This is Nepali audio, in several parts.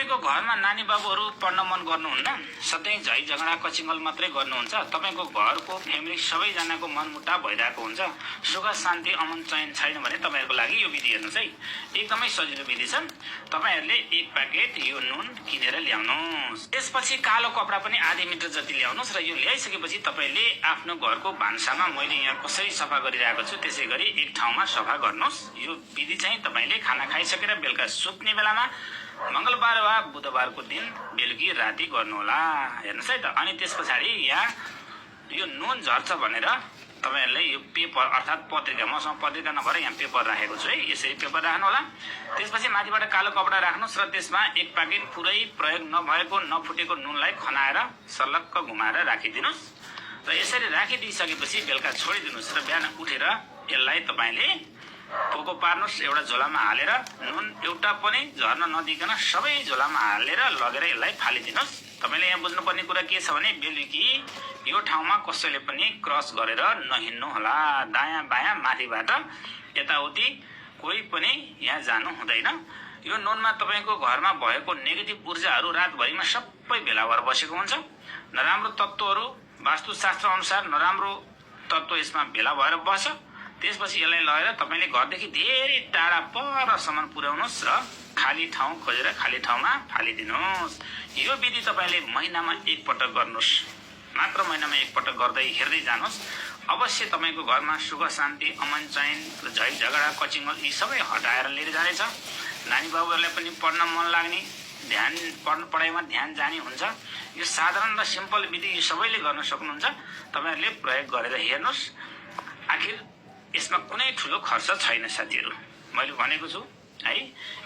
तपाईको घरमा नानी बाबुहरू पढ्न मन गर्नुहुन्न, सधैँ झै झगडा कचिङ्गल मात्रै गर्नुहुन्छ, तपाईको घरको फ्यामिली सबैजनाको मनमुटाव भइरहेको हुन्छ, सुख शान्ति अमन चयन छैन भने तपाईहरुको लागि यो विधि हेर्नुस् है। एकदमै सजिलो विधि छ। तपाईहरुले एक प्याकेट यो नुन किनेर ल्याउनुस्। त्यसपछि कालो कपडा पनि आधी मिटर जति ल्याउनुस् र यो ल्याइसकेपछि तपाईले आफ्नो घरको भान्सामा मैले यहाँ कसरी सफा गरिरहेको छु त्यसै गरी एक ठाउँमा सफा गर्नुस्। यो विधि चाहिँ तपाईले खाना खाइसकेर बेलुका सुत्ने बेलामा मंगलबार वा बुधबारको दिन बेलुकी राति गर्नुहोला। हेर्नुस् है त। अनि त्यसपछि यहाँ यो नुन झर्छ भनेर तपाईहरुले यो पेपर अर्थात पत्रिका, मसँग पत्रिका नभएर यहाँ पेपर राखेको छु है, यसरी पेपर राख्नु होला। त्यसपछि माथिबाट कालो कपडा राख्नुस् र त्यसमा एक प्याकेट पुरै प्रयोग नभएको नफुटेको नुनलाई खनाएर सलक्क घुमाएर राखिदिनुस् र यसरी राखिदिइसकेपछि बेलुका छोडिदिनुस् र बिहान उठेर यसलाई तपाईले पोको पार्नुस्। एउटा झोलामा हालेर नुन एउटा पनि झर्न नदिकन सबै झोलामा हालेर लगेर यसलाई फालिदिनुस्। तपाईले यहाँ बुझ्नुपर्ने कुरा के छ भने बेलुकी यो ठाउँमा कसैले पनि क्रस गरेर नहिन्नु होला। दायाँ बायाँ माथिबाट यताउति कोही पनि यहाँ जानु हुँदैन। यो नुनमा तपाईको घरमा भएको नेगेटिभ ऊर्जाहरू रातभरिमा सबै भेला भएर बसेको हुन्छ। नराम्रो तत्त्वहरू वास्तुशास्त्र अनुसार नराम्रो तत्त्व यसमा भेला भएर बस्छ। त्यसपछि यसलाई लगेर तपाईले घरदेखि धेरै टाढा परसम्म पुर्याउनुस् र खाली ठाउँ खोजेर खाली ठाउँमा फालिदिनुस्। यो विधि तपाईले महिनामा एक पटक गर्नुस्। मात्र महिनामा एक पटक गर्दै हेर्दै जानुस्। अवश्य तपाईको घरमा सुख शान्ति अमन चयन झै झगडा कचिङ्गल यी सबै हटाएर लिएर जानेछ। नानी बाबुहरूलाई पनि पढ्न मन लाग्ने, ध्यान पढाइमा ध्यान जाने हुन्छ। यो साधारण र सिम्पल विधि यो सबैले गर्न सक्नुहुन्छ। तपाईहरुले प्रयोग गरेर हेर्नुस्। आखिर यसमा कुनै ठुलो खर्च छैन साथीहरु, मैले भनेको छु है।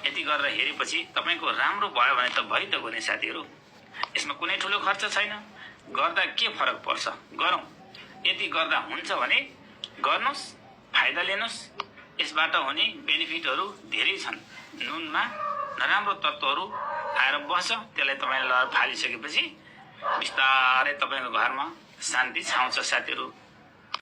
यति गरेर हेरेपछि तपाईको राम्रो भयो भने त भइ त गयो नि साथीहरु। यसमा कुनै ठुलो खर्च छैन। गर्दा के फरक पर्छ, गरौँ। यति गर्दा हुन्छ भने गर्नुस्, फाइदा लिनुस्। यसबाट हुने बेनिफिटहरू धेरै छन्। नुनमा नराम्रो तत्त्वहरू आएर बस्छ, त्यसलाई तपाईले फालिसकेपछि बिस्तारै तपाईको घरमा शान्ति छाउँछ साथीहरु।